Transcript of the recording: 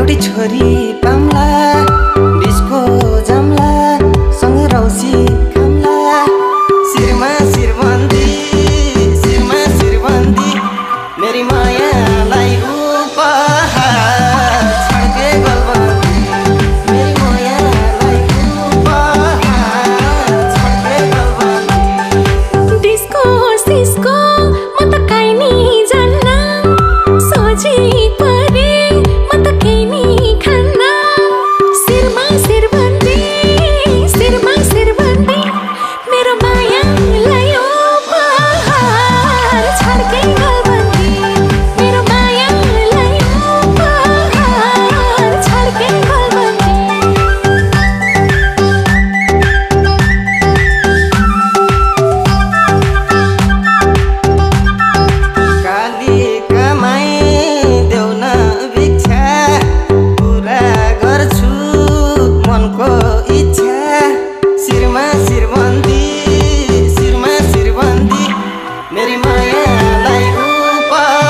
एउटी छोरी पाम्ला डिस्को जम्ला सँग रौसी खाम्ला शिरमा शिरबन्दी मेरी मायालाई उपहार छड्के गलबन्दी मेरी मायालाई उपहार छड्के गलबन्दी डिस्को सिस्को म त काहीँ नि जान्न सोझी परे म त केही नि खान्न शिरमा शिरबन्दी मेरो मायालाई उपहार छड्के गलबन्दी मेरो मायालाई उपहार छड्के गलबन्दी काली कमाई देऊ न भिक्षा पुरा गर्छु मनको इच्छा शिरमा शिरबन्दी मेरी मायालाई उपहार